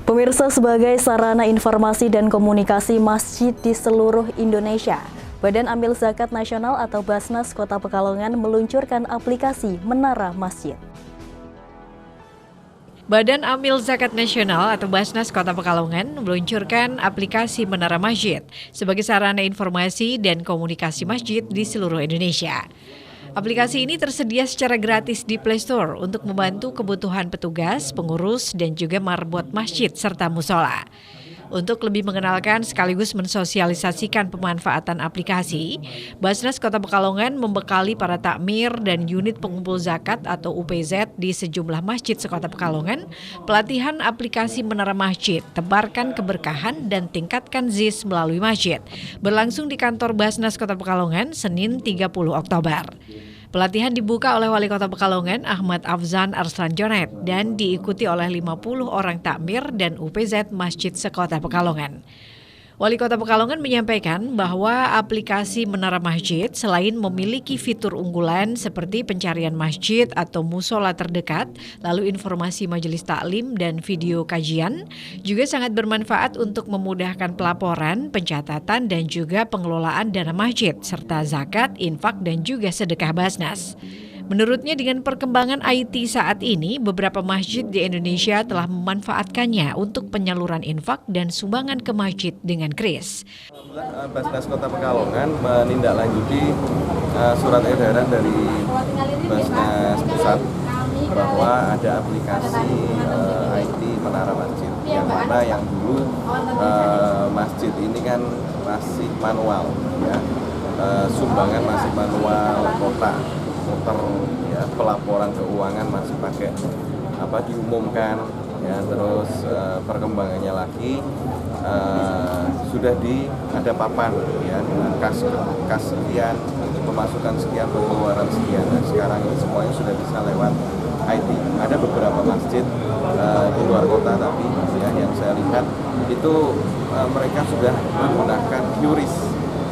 Pemirsa, sebagai sarana informasi dan komunikasi masjid di seluruh Indonesia, Badan Amil Zakat Nasional atau Basnas Kota Pekalongan meluncurkan aplikasi Menara Masjid. Badan Amil Zakat Nasional atau Basnas Kota Pekalongan meluncurkan aplikasi Menara Masjid sebagai sarana informasi dan komunikasi masjid di seluruh Indonesia. Aplikasi ini tersedia secara gratis di Play Store untuk membantu kebutuhan petugas, pengurus, dan juga marbot masjid serta musola. Untuk lebih mengenalkan sekaligus mensosialisasikan pemanfaatan aplikasi, Basnas Kota Pekalongan membekali para takmir dan unit pengumpul zakat atau UPZ di sejumlah masjid sekota Pekalongan pelatihan aplikasi Menara Masjid, tebarkan keberkahan dan tingkatkan ZIS melalui masjid, berlangsung di kantor Basnas Kota Pekalongan Senin 30 Oktober. Pelatihan dibuka oleh Wali Kota Pekalongan Ahmad Afzan Arslan Jonet dan diikuti oleh 50 orang takmir dan UPZ Masjid sekota Pekalongan. Wali Kota Pekalongan menyampaikan bahwa aplikasi Menara Masjid selain memiliki fitur unggulan seperti pencarian masjid atau musola terdekat, lalu informasi majelis taklim dan video kajian, juga sangat bermanfaat untuk memudahkan pelaporan, pencatatan dan juga pengelolaan dana masjid serta zakat, infak dan juga sedekah Basnas. Menurutnya dengan perkembangan IT saat ini, beberapa masjid di Indonesia telah memanfaatkannya untuk penyaluran infak dan sumbangan ke masjid dengan kris. Basnas Kota Pekalongan menindaklanjuti surat edaran dari Basnas Pusat bahwa ada aplikasi IT Menara Masjid, yang dulu masjid ini kan masih manual, ya, sumbangan masih manual, kotak muter, ya, pelaporan keuangan masih pakai diumumkan, ya, terus perkembangannya lagi sudah ada papan, ya, dengan kas sekian, pemasukan sekian, pengeluaran sekian. Nah, sekarang ini semuanya sudah bisa lewat IT. Ada beberapa masjid di luar kota, tapi ya, yang saya lihat itu mereka sudah menggunakan QRIS,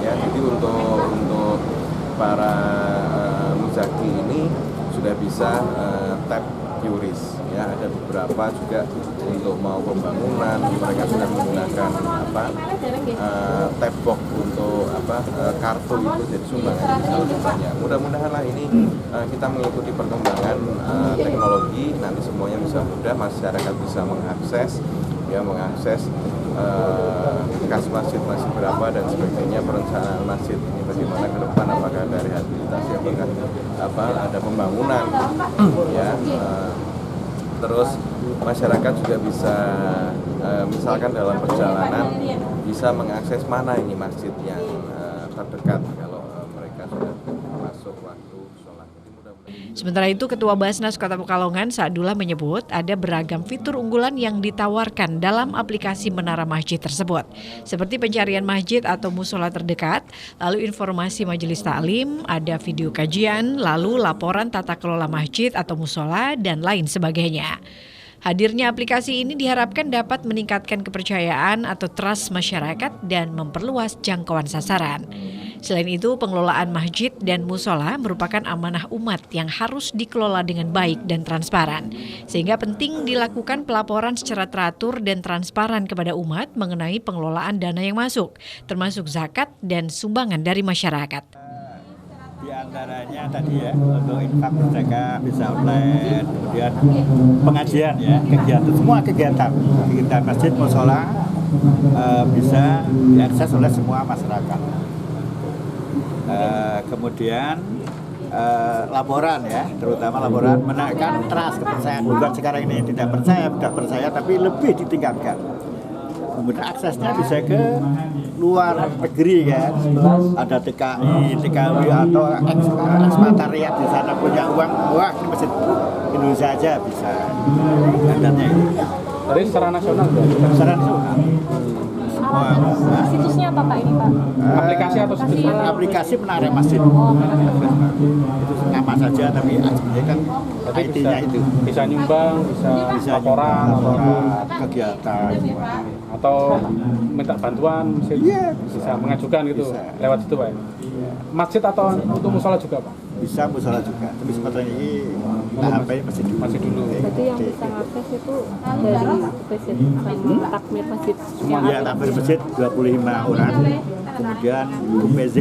ya, jadi untuk para muzaki ini sudah bisa tap QRIS, ya. Ada beberapa juga untuk mau pembangunan mereka sudah menggunakan tap box untuk kartu itu, jadi sumbangan bisa lebih banyak. Mudah-mudahan lah ini kita mengikuti perkembangan teknologi, nanti semuanya bisa mudah, masyarakat bisa mengakses kas masjid masih berapa dan sebagainya, perencanaan masjid ini bagaimana ke depan, apakah ada rehabilitasi, apakah ada pembangunan, ya, terus masyarakat juga bisa misalkan dalam perjalanan bisa mengakses mana ini masjid yang terdekat kalau mereka sudah masuk waktu sholat. Sementara itu, Ketua Basnas Kota Pekalongan Sa'dullah menyebut ada beragam fitur unggulan yang ditawarkan dalam aplikasi Menara Masjid tersebut, seperti pencarian masjid atau musola terdekat, lalu informasi majelis taklim, ada video kajian, lalu laporan tata kelola masjid atau musola, dan lain sebagainya. Hadirnya aplikasi ini diharapkan dapat meningkatkan kepercayaan atau trust masyarakat dan memperluas jangkauan sasaran. Selain itu, pengelolaan masjid dan musola merupakan amanah umat yang harus dikelola dengan baik dan transparan. Sehingga penting dilakukan pelaporan secara teratur dan transparan kepada umat mengenai pengelolaan dana yang masuk, termasuk zakat dan sumbangan dari masyarakat. Di antaranya tadi, ya, untuk infak berzakat bisa online, kemudian pengajian, ya, kegiatan, semua kegiatan masjid, musola bisa diakses oleh semua masyarakat. Kemudian laporan, ya, terutama laporan menaikkan trust, kepercayaan. Bukan sekarang ini tidak percaya, sudah percaya, tapi lebih ditingkatkan. Kemudian aksesnya bisa ke luar negeri, kan, ada TKI, TKW atau ekspatriat di sana punya uang, wah, ini masjid Indonesia aja bisa. Adanya itu. Jadi secara nasional, secara nasional. Situsnya apa Pak ini, Pak? Aplikasi atau situs? Aplikasi Menara Masjid. Itu nama saja, tapi aslinya kan IT-nya itu. Bisa nyumbang, bisa laporan, kegiatan, atau minta bantuan, bisa mengajukan gitu, bisa. Lewat situ, Pak. Masjid atau untuk musola juga, Pak? Bisa musola juga, tapi seperti ini Tahapannya masih dulu. Berarti yang bisa akses itu dari masjid sama takmir masjid. Ya, takmir masjid 25 orang. Kemudian UPZ,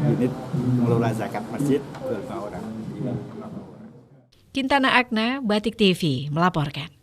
unit pengelola zakat masjid 25 orang. Kintana Agna, Batik TV melaporkan.